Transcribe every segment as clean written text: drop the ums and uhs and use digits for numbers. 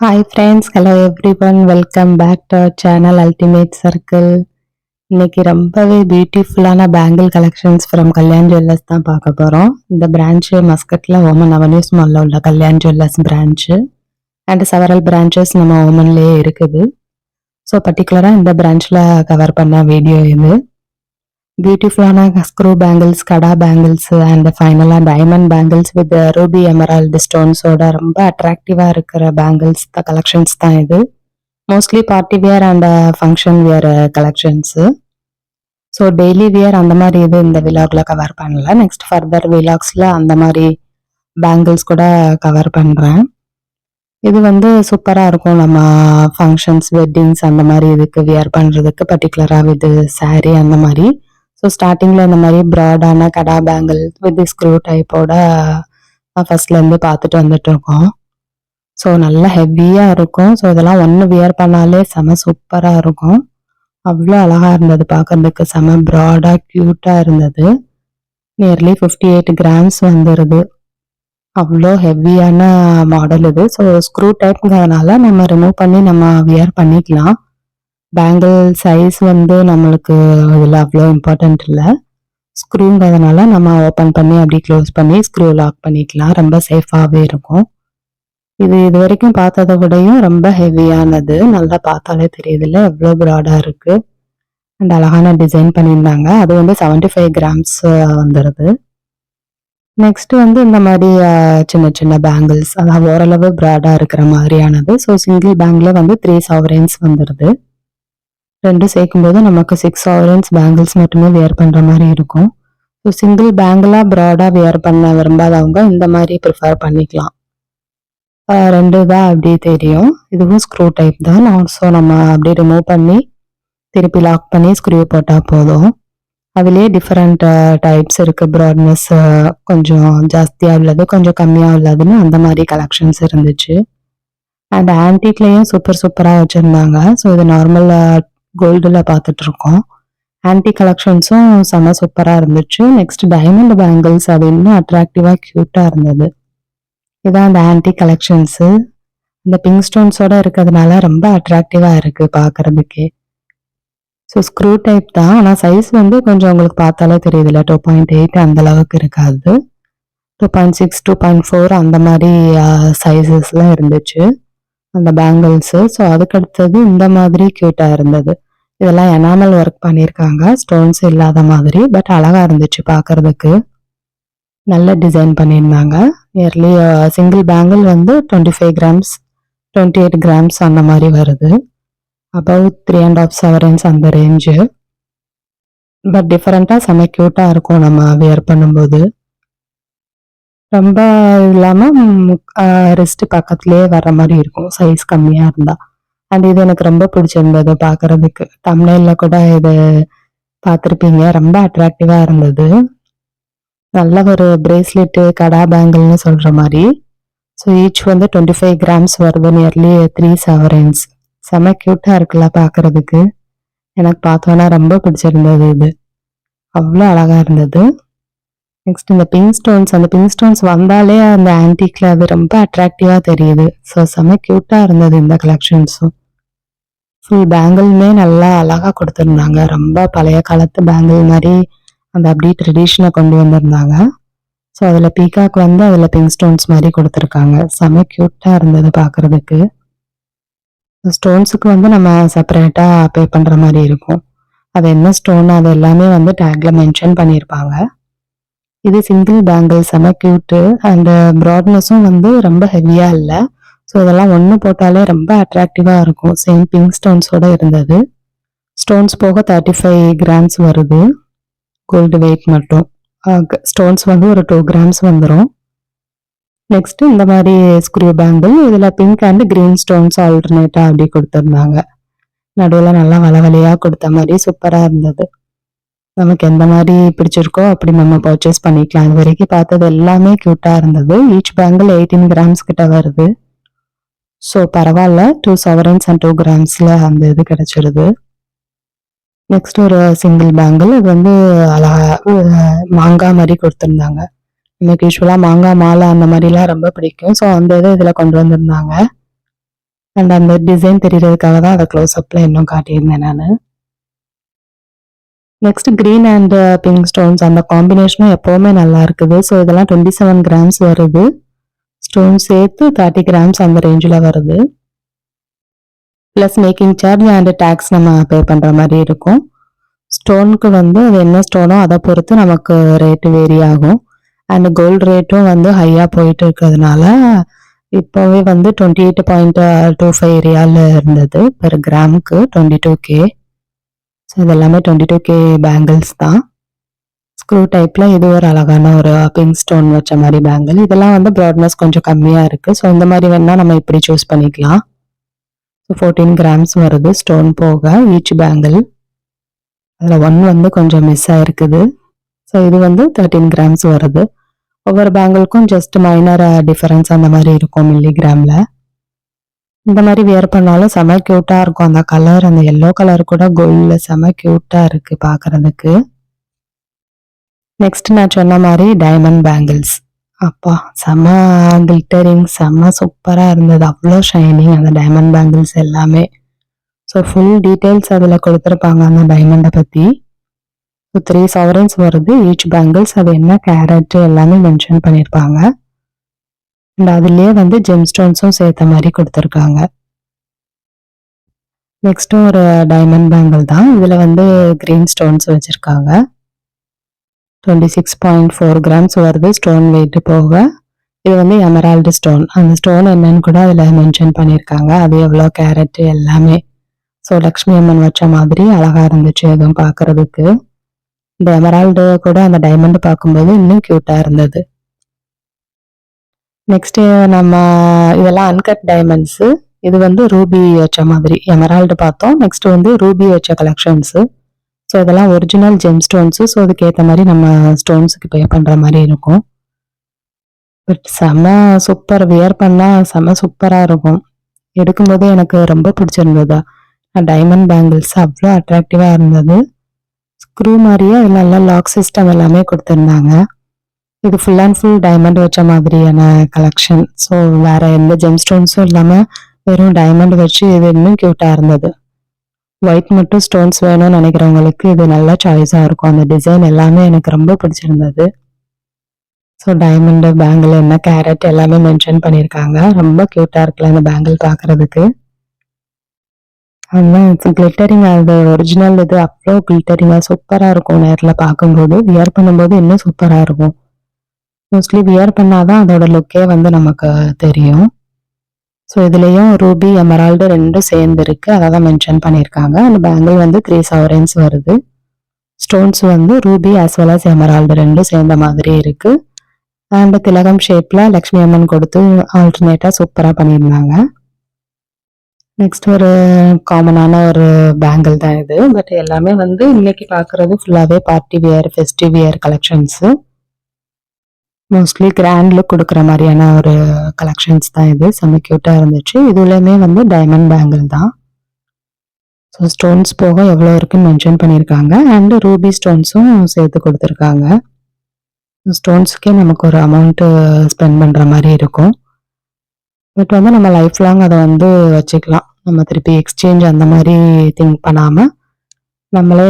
Hi friends, hello everyone, welcome back to our channel Ultimate Circle. இன்னைக்கு ரொம்பவே பியூட்டிஃபுல்லான bangle collections from Kalyan jewellers தான் பார்க்க போகிறோம். இந்த பிரான்ச்சு மஸ்கட்டில் ஓமன் அவென்யூஸ் மாலில் உள்ள Kalyan jewellers branch and several branches நம்ம ஓமன்லேயே இருக்குது. ஸோ பர்டிகுலராக இந்த பிரான்ச்சில் கவர் பண்ண வீடியோ இது. பியூட்டிஃபுல்லான screw bangles, kada bangles and ஃபைனலாக diamond bangles with ruby emerald ஸ்டோன்ஸோட ரொம்ப அட்ராக்டிவாக இருக்கிற பேங்கிள்ஸ் கலெக்ஷன்ஸ் தான் இது. Mostly party wear and function wear collections. So daily wear அந்த மாதிரி இது இந்த விலாகில் கவர் பண்ணல. நெக்ஸ்ட் ஃபர்தர் விலாக்ஸில் அந்த மாதிரி பேங்கிள்ஸ் கூட கவர் பண்ணுறேன். இது வந்து சூப்பராக இருக்கும். நம்ம ஃபங்க்ஷன்ஸ், வெட்டிங்ஸ் அந்த மாதிரி இதுக்கு வியர் பண்ணுறதுக்கு, பர்டிகுலராக வித் சாரீ அந்த மாதிரி. ஸோ ஸ்டார்டிங்கில் இந்த மாதிரி ப்ராடான கடா பேங்கிள் வித் ஸ்க்ரூ டைப்போட ஃபர்ஸ்ட்லேருந்து பார்த்துட்டு வந்துட்டு இருக்கோம். ஸோ நல்லா ஹெவியாக இருக்கும். ஸோ இதெல்லாம் ஒன்று வியர் பண்ணாலே செம சூப்பராக இருக்கும். அவ்வளோ அழகாக இருந்தது பார்க்கறதுக்கு, செம ப்ராடாக க்யூட்டாக இருந்தது. நியர்லி 58 கிராம்ஸ் வந்துடுது. அவ்வளோ ஹெவியான மாடல் இது. ஸோ ஸ்க்ரூ டைப்ங்கிறதுனால நம்ம ரிமூவ் பண்ணி நம்ம வியர் பண்ணிக்கலாம். பேங்கிள் சைஸ் வந்து நம்மளுக்கு இதில் அவ்வளோ இம்பார்ட்டன்ட் இல்லை. ஸ்க்ரூங்கிறதுனால நம்ம ஓப்பன் பண்ணி அப்படி க்ளோஸ் பண்ணி ஸ்க்ரூ லாக் பண்ணிக்கலாம். ரொம்ப சேஃபாகவே இருக்கும். இது வரைக்கும் பார்த்ததை விடையும் ரொம்ப ஹெவியானது. நல்லா பார்த்தாலே தெரியுதுல்ல எவ்வளோ ப்ராடாக இருக்குது. அண்ட் அழகான டிசைன் பண்ணியிருந்தாங்க. அது வந்து 75 கிராம்ஸ் வந்துடுது. நெக்ஸ்ட் வந்து இந்த மாதிரி சின்ன சின்ன பேங்கிள்ஸ், அதாவது ஓரளவு ப்ராடாக இருக்கிற மாதிரியானது. ஸோ சிங்கிள் பேங்கில் வந்து 3 sovereigns வந்துடுது. ரெண்டும் சேர்க்கும்போது நமக்கு 6 sovereigns பேங்கிள்ஸ் மட்டுமே வியர் பண்ணுற மாதிரி இருக்கும். ஸோ சிங்கிள் பேங்கிளாக ப்ராடாக வியர் பண்ண விரும்பாதவங்க இந்த மாதிரி ப்ரிஃபர் பண்ணிக்கலாம். ரெண்டு தான் அப்படி தெரியும். இதுவும் ஸ்க்ரூ டைப் தான். ஸோ நம்ம அப்படியே ரிமூவ் பண்ணி திருப்பி லாக் பண்ணி ஸ்க்ரூ போட்டால் போதும். அதுலேயே டிஃப்ரெண்ட் டைப்ஸ் இருக்குது. ப்ராட்னஸ் கொஞ்சம் ஜாஸ்தியாக உள்ளது, கொஞ்சம் கம்மியாக உள்ளதுன்னு அந்த மாதிரி கலெக்ஷன்ஸ் இருந்துச்சு. அண்ட் ஆன்டிக்லேயும் சூப்பராக வச்சுருந்தாங்க. ஸோ இது நார்மல் கோல்டில் பார்த்துட்ருக்கோம். ஆன்டி கலெக்ஷன்ஸும் செம்ம சூப்பராக இருந்துச்சு. நெக்ஸ்ட் டைமண்ட் பேங்கிள்ஸ், அது இன்னும் அட்ராக்டிவாக க்யூட்டாக இருந்தது. இதான் அந்த ஆன்டி கலெக்ஷன்ஸு. இந்த பிங்க் ஸ்டோன்ஸோட இருக்கிறதுனால ரொம்ப அட்ராக்டிவாக இருக்குது பார்க்குறதுக்கே. ஸோ ஸ்க்ரூ டைப் தான், ஆனால் சைஸ் வந்து கொஞ்சம் உங்களுக்கு பார்த்தாலே தெரியுதுல்ல, 2.8 அந்த அளவுக்கு இருக்காது. 2.6, 2.4 அந்த மாதிரி சைஸஸ்லாம் இருந்துச்சு அந்த பேங்கிள்ஸு. ஸோ அதுக்கடுத்தது இந்த மாதிரி க்யூட்டாக இருந்தது. இதெல்லாம் எனாமல் ஒர்க் பண்ணியிருக்காங்க, ஸ்டோன்ஸ் இல்லாத மாதிரி. பட் அழகாக இருந்துச்சு பார்க்குறதுக்கு. நல்ல டிசைன் பண்ணியிருந்தாங்க. நியர்லி சிங்கிள் பேங்கிள் வந்து 25 கிராம்ஸ், 28 கிராம்ஸ் அந்த மாதிரி வருது. அபவ் 3.5 sovereigns அந்த ரேஞ்சு. பட் டிஃப்ரெண்ட்டாக செம்ம க்யூட்டாக இருக்கும் நம்ம வியர் பண்ணும்போது. ரொம்ப இல்லாமல் ரிஸ்ட் பக்கத்துலேயே வர மாதிரி இருக்கும் சைஸ் கம்மியாக இருந்தால். அண்ட் இது எனக்கு ரொம்ப பிடிச்சிருந்தது பார்க்குறதுக்கு. தம்ப்நெயிலில் கூட இது பார்த்துருப்பீங்க. ரொம்ப அட்ராக்டிவாக இருந்தது. நல்ல ஒரு பிரேஸ்லெட்டு, கடா பேங்கிள்னு சொல்கிற மாதிரி. ஸோ ஈச் வந்து 25 கிராம்ஸ் வருது. Nearly 3 sovereigns. செம க்யூட்டாக இருக்குல்ல பார்க்குறதுக்கு. எனக்கு பார்த்தோன்னா ரொம்ப பிடிச்சிருந்தது. இது அவ்வளோ அழகாக இருந்தது. நெக்ஸ்ட் இந்த பிங்க் ஸ்டோன்ஸ், அந்த பிங்க் ஸ்டோன்ஸ் வந்தாலே அந்த ஆன்டிக்ல அது ரொம்ப அட்ராக்டிவாக தெரியுது. ஸோ செம க்யூட்டாக இருந்தது இந்த கலெக்ஷன்ஸும். ஃபுல் பேங்கிள்மே நல்லா அழகாக கொடுத்துருந்தாங்க. ரொம்ப பழைய காலத்து பேங்கிள் மாதிரி அந்த அப்படியே ட்ரெடிஷனை கொண்டு வந்திருந்தாங்க. ஸோ அதில் பீகாக் வந்து அதில் பிங்க் ஸ்டோன்ஸ் மாதிரி கொடுத்துருக்காங்க. செம க்யூட்டாக இருந்தது பார்க்குறதுக்கு. ஸ்டோன்ஸுக்கு வந்து நம்ம செப்பரேட்டாக பே பண்ணுற மாதிரி இருக்கும். அது என்ன ஸ்டோன் அது எல்லாமே வந்து டேக்ல மென்ஷன் பண்ணியிருப்பாங்க. இது சிங்கிள் பேங்கிள், செம க்யூட்டு. அண்ட் ப்ராட்னஸும் வந்து ரொம்ப ஹெவியாக இல்லை. ஸோ இதெல்லாம் ஒன்று போட்டாலே ரொம்ப அட்ராக்டிவாக இருக்கும். சேம் பிங்க் ஸ்டோன்ஸோட இருந்தது. ஸ்டோன்ஸ் போக 35 கிராம்ஸ் வருது. கோல்டு வெயிட் மட்டும். ஸ்டோன்ஸ் வந்து ஒரு 2 கிராம்ஸ் வந்துடும். நெக்ஸ்ட் இந்த மாதிரி ஸ்க்ரூ பேங்கிள், இதில் பிங்க் அண்ட் கிரீன் ஸ்டோன்ஸ் ஆல்டர்னேட்டாக அப்படி கொடுத்துருந்தாங்க. நடுவில் நல்லா வளவலையாக கொடுத்த மாதிரி சூப்பராக இருந்தது. நமக்கு எந்த மாதிரி பிடிச்சிருக்கோ அப்படி நம்ம பர்ச்சேஸ் பண்ணிக்கலாம். இது வரைக்கும் பார்த்தது எல்லாமே க்யூட்டாக இருந்தது. ஈச் பேங்கிள் 18 கிராம்ஸ் கிட்ட வருது. ஸோ பரவாயில்ல. 2 sovereigns அண்ட் 2 கிராம்ஸில் அந்த இது கிடைச்சிருது. நெக்ஸ்ட் ஒரு சிங்கிள் பேங்கிள். இது வந்து மாங்காய் மாதிரி கொடுத்துருந்தாங்க. எனக்கு யூஸ்வலாக மாங்காய் மாலை அந்த மாதிரிலாம் ரொம்ப பிடிக்கும். ஸோ அந்த இதை இதில் கொண்டு வந்திருந்தாங்க. அண்ட் அந்த டிசைன் தெரியறதுக்காக தான் அதை க்ளோஸ் அப்ல இன்னும் காட்டியிருந்தேன் நான். Next green and pink stones அந்த காம்பினேஷனும் எப்பவுமே நல்லா இருக்குது. ஸோ இதெல்லாம் 27 கிராம்ஸ் வருது. ஸ்டோன் சேர்த்து 30 கிராம்ஸ் அந்த ரேஞ்சில் வருது. Plus making charge and tax நம்ம பே பண்ணுற மாதிரி இருக்கும். ஸ்டோனுக்கு வந்து அது என்ன ஸ்டோனோ அதை பொறுத்து நமக்கு ரேட்டு வேரி ஆகும். அண்ட் கோல்டு ரேட்டும் வந்து ஹையாக போயிட்டு இருக்கிறதுனால இப்போவே வந்து 28.25 ரியால் இருந்தது பெர் கிராமுக்கு 22K. ஸோ இது எல்லாமே 22K பேங்கிள்ஸ் தான். ஸ்க்ரூ டைப்பில் இது ஒரு அழகான ஒரு பிங்க் ஸ்டோன் வச்ச மாதிரி பேங்கிள். இதெல்லாம் வந்து ப்ராட்னஸ் கொஞ்சம் கம்மியாக இருக்குது. ஸோ இந்த மாதிரி வேணால் நம்ம இப்படி சூஸ் பண்ணிக்கலாம். ஸோ 14 கிராம்ஸ் வருது ஸ்டோன் போக ஈச் பேங்கிள். அதில் 1 வந்து கொஞ்சம் மிஸ் ஆயிருக்குது. ஸோ இது வந்து 13 கிராம்ஸ் வருது. ஒவ்வொரு பேங்கிள்க்கும் ஜஸ்ட் மைனர் டிஃபரன்ஸ் அந்த மாதிரி இருக்கும் மில்லிகிராமில். இந்த மாதிரி வியர் பண்ணாலும் செம க்யூட்டாக இருக்கும். அந்த கலர் அந்த எல்லோ கலர் கூட கோல்டில் செம க்யூட்டாக இருக்குது பார்க்குறதுக்கு. நெக்ஸ்ட் நான் சொன்ன மாதிரி டைமண்ட் பேங்கிள்ஸ். அப்பா செம கிளிட்டரிங் செம சூப்பராக இருந்தது. அவ்வளோ ஷைனிங் அந்த டைமண்ட் பேங்கிள்ஸ் எல்லாமே. ஸோ ஃபுல் டீட்டெயில்ஸ் அதில் கொடுத்துருப்பாங்க அந்த டைமண்டை பற்றி. ஸோ 3 sovereigns வருது ஈச் பேங்கிள்ஸ். அது என்ன கேரட் எல்லாமே மென்ஷன் பண்ணியிருப்பாங்க. அண்ட் அதுலேயே வந்து ஜெம் ஸ்டோன்ஸும் சேர்த்த மாதிரி கொடுத்துருக்காங்க. நெக்ஸ்ட்டும் ஒரு டைமண்ட் பேங்கிள் தான். இதில் வந்து கிரீன் ஸ்டோன்ஸ் வச்சுருக்காங்க. 26.4 கிராம்ஸ் வருது ஸ்டோன் வெயிட் போக. இது வந்து எமரால்டு ஸ்டோன். அந்த ஸ்டோன் என்னன்னு கூட அதில் மென்ஷன் பண்ணியிருக்காங்க. அது எவ்வளோ கேரட் எல்லாமே. ஸோ லக்ஷ்மி அம்மன் வச்ச மாதிரி அழகாக இருந்துச்சு எதுவும் பார்க்குறதுக்கு. இந்த எமரால்டு கூட அந்த டைமண்ட் பார்க்கும்போது இன்னும் க்யூட்டாக இருந்தது. நெக்ஸ்ட்டு நம்ம இதெல்லாம் அன்கட் டைமண்ட்ஸு. இது வந்து ரூபி வச்ச மாதிரி எமரால்டு பார்த்தோம். நெக்ஸ்ட் வந்து ரூபி வச்ச கலெக்ஷன்ஸு. ஸோ இதெல்லாம் ஒரிஜினல் ஜெம் ஸ்டோன்ஸு. ஸோ அதுக்கேற்ற மாதிரி நம்ம ஸ்டோன்ஸுக்கு பே பண்ணுற மாதிரி இருக்கும். பட் செம்ம சூப்பர், வியர் பண்ணால் செம்ம சூப்பராக இருக்கும். எடுக்கும்போது எனக்கு ரொம்ப பிடிச்சிருந்தது. டைமண்ட் பேங்கிள்ஸ் அவ்வளோ அட்ராக்டிவாக இருந்தது. ஸ்க்ரூ மாதிரியே அது நல்லா லாக் சிஸ்டம் எல்லாமே கொடுத்துருந்தாங்க. இது ஃபுல் அண்ட் ஃபுல் டைமண்ட் வச்ச மாதிரியான கலெக்ஷன். ஸோ வேற எந்த ஜெம் ஸ்டோன்ஸும் இல்லாமல் வெறும் டைமண்ட் வச்சு இது இன்னும் க்யூட்டாக இருந்தது. ஒயிட் மட்டும் ஸ்டோன்ஸ் வேணும்னு நினைக்கிறவங்களுக்கு இது நல்ல சாய்ஸாக இருக்கும். அந்த டிசைன் எல்லாமே எனக்கு ரொம்ப பிடிச்சிருந்தது. ஸோ டைமண்ட் பேங்கிள் என்ன கேரட் எல்லாமே மென்ஷன் பண்ணியிருக்காங்க. ரொம்ப க்யூட்டாக இருக்குல்ல அந்த பேங்கிள் பார்க்குறதுக்கு. அதுதான் கிளிட்டரிங். அது ஒரிஜினல் இது அவ்வளோ கிளிட்டரிங்காக சூப்பராக இருக்கும். நேரில் பார்க்கும்போது வியர் பண்ணும்போது இன்னும் சூப்பராக இருக்கும். மோஸ்ட்லி வியர் பண்ணாதான் அதோட லுக்கே வந்து நமக்கு தெரியும். ஸோ இதுலேயும் ரூபி எமரால்டு ரெண்டும் சேர்ந்து இருக்கு. அதை தான் மென்ஷன் பண்ணியிருக்காங்க. அந்த பேங்கிள் வந்து 3 sovereigns வருது. ஸ்டோன்ஸ் வந்து ruby as well as emerald ரெண்டும் சேர்ந்த மாதிரி இருக்கு. அண்ட் திலகம் ஷேப்ல லக்ஷ்மி அம்மன் கொடுத்து ஆல்டர்னேட்டாக சூப்பராக பண்ணியிருந்தாங்க. நெக்ஸ்ட் ஒரு காமனான ஒரு பேங்கிள் தான் இது. பட் எல்லாமே வந்து இன்னைக்கு பார்க்குறது ஃபுல்லாகவே party wear festive wear collections. Mostly grand look கொடுக்குற மாதிரியான ஒரு கலெக்ஷன்ஸ் தான் இது. செம்ம க்யூட்டாக இருந்துச்சு. இதுலேயுமே வந்து டைமண்ட் பேங்கிள் தான். ஸோ ஸ்டோன்ஸ் போக எவ்வளோ இருக்குன்னு மென்ஷன் பண்ணியிருக்காங்க. அண்டு ரூபி ஸ்டோன்ஸும் சேர்த்து கொடுத்துருக்காங்க. ஸ்டோன்ஸுக்கே நமக்கு ஒரு அமௌண்ட்டு ஸ்பெண்ட் பண்ணுற மாதிரி இருக்கும். பட் வந்து நம்ம லைஃப் லாங் அதை வந்து வச்சுக்கலாம். நம்ம திருப்பி எக்ஸ்சேஞ்ச் அந்த மாதிரி திங்க் பண்ணாமல் நம்மளே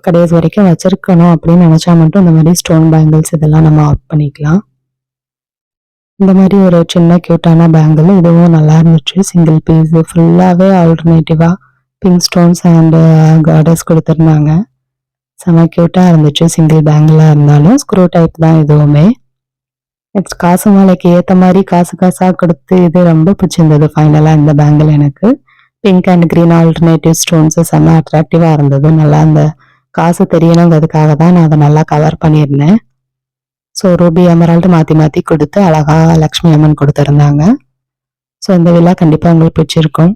கடைசி வரைக்கும் வச்சிருக்கணும் அப்படின்னு நினச்சா மட்டும் இந்த மாதிரி ஸ்டோன் பேங்கிள்ஸ் இதெல்லாம் நம்ம ஆப்ட் பண்ணிக்கலாம். இந்த மாதிரி ஒரு சின்ன க்யூட்டான பேங்கிள் இதுவும் நல்லா இருந்துச்சு. சிங்கிள் பீஸ் ஃபுல்லாகவே ஆல்டர்னேட்டிவாக பிங்க் ஸ்டோன்ஸ் அண்டு கார்டர்ஸ் கொடுத்துருந்தாங்க. செம க்யூட்டாக இருந்துச்சு. சிங்கிள் பேங்கிளாக இருந்தாலும் ஸ்க்ரூ டைப் தான் இதுவுமே. நெக்ஸ்ட் காசு மாலைக்கு ஏற்ற மாதிரி காசு காசாக கொடுத்து இது ரொம்ப பிடிச்சிருந்தது. ஃபைனலாக இந்த பேங்கிள் எனக்கு pink and green alternative stones செம்ம அட்ராக்டிவாக இருந்தது. நல்லா அந்த காசு தெரியணுங்கிறதுக்காக தான் நான் அதை நல்லா கவர் பண்ணியிருந்தேன். ஸோ ரூபி எமரால்டு மாற்றி மாற்றி கொடுத்து அழகாக லக்ஷ்மி அம்மன் கொடுத்துருந்தாங்க. ஸோ இந்த விழா கண்டிப்பாக உங்களுக்கு பிடிச்சிருக்கும்.